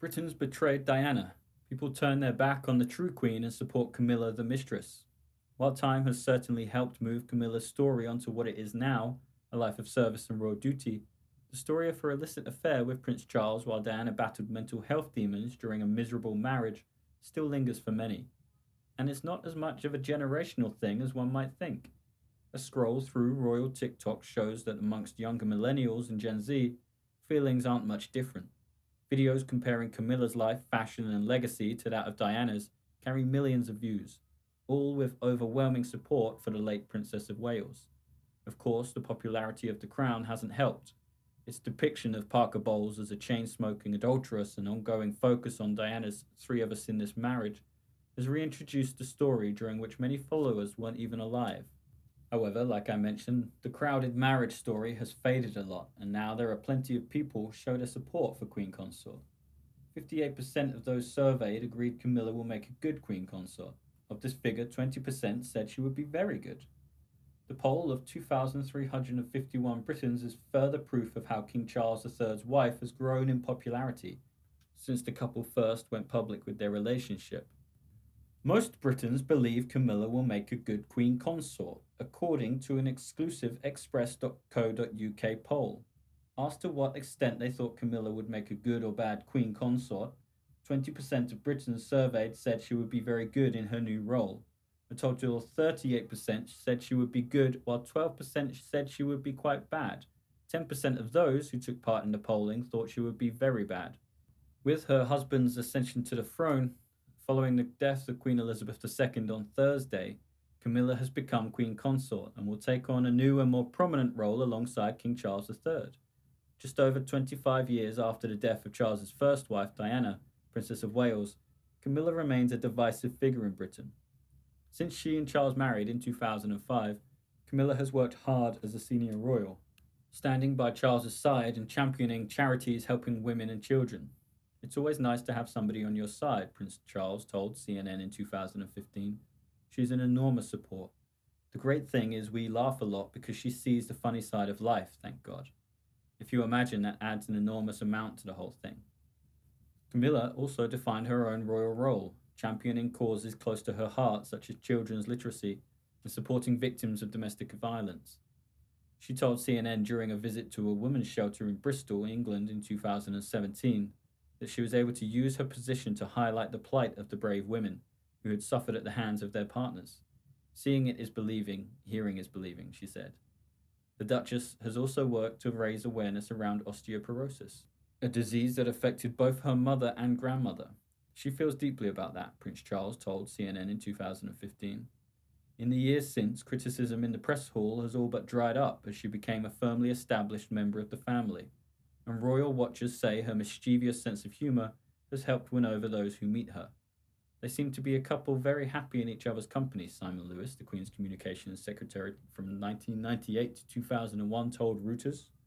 Britons betrayed Diana. People turn their back on the true queen and support Camilla the Mistress. While time has certainly helped move Camilla's story onto what it is now, a life of service and royal duty, the story of her illicit affair with Prince Charles while Diana battled mental health demons during a miserable marriage still lingers for many. And it's not as much of a generational thing as one might think. A scroll through royal TikTok shows that amongst younger millennials and Gen Z, feelings aren't much different. Videos comparing Camilla's life, fashion, and legacy to that of Diana's carry millions of views, all with overwhelming support for the late Princess of Wales. Of course, the popularity of The Crown hasn't helped. Its depiction of Parker Bowles as a chain smoking adulteress and ongoing focus on Diana's three of us in this marriage has reintroduced the story during which many followers weren't even alive. However, like I mentioned, the crowded marriage story has faded a lot, and now there are plenty of people who show their support for Queen Consort. 58% of those surveyed agreed Camilla will make a good Queen Consort. Of this figure, 20% said she would be very good. The poll of 2,351 Britons is further proof of how King Charles III's wife has grown in popularity since the couple first went public with their relationship. Most Britons believe Camilla will make a good Queen Consort, according to an exclusive express.co.uk poll. Asked to what extent they thought Camilla would make a good or bad Queen Consort, 20% of Britons surveyed said she would be very good in her new role. A total of 38% said she would be good, while 12% said she would be quite bad. 10% of those who took part in the polling thought she would be very bad. With her husband's ascension to the throne, following the death of Queen Elizabeth II on Thursday, Camilla has become Queen Consort and will take on a new and more prominent role alongside King Charles III. Just over 25 years after the death of Charles's first wife, Diana, Princess of Wales, Camilla remains a divisive figure in Britain. Since she and Charles married in 2005, Camilla has worked hard as a senior royal, standing by Charles's side and championing charities helping women and children. It's always nice to have somebody on your side, Prince Charles told CNN in 2015. She's an enormous support. The great thing is we laugh a lot because she sees the funny side of life, thank God. If you imagine, that adds an enormous amount to the whole thing. Camilla also defined her own royal role, championing causes close to her heart such as children's literacy and supporting victims of domestic violence. She told CNN during a visit to a women's shelter in Bristol, England in 2017 that she was able to use her position to highlight the plight of the brave women who had suffered at the hands of their partners. Seeing it is believing, hearing is believing, she said. The Duchess has also worked to raise awareness around osteoporosis, a disease that affected both her mother and grandmother. She feels deeply about that, Prince Charles told CNN in 2015. In the years since, criticism in the press hall has all but dried up as she became a firmly established member of the family, and royal watchers say her mischievous sense of humour has helped win over those who meet her. They seem to be a couple very happy in each other's company, Simon Lewis, the Queen's Communications Secretary from 1998 to 2001, told Reuters.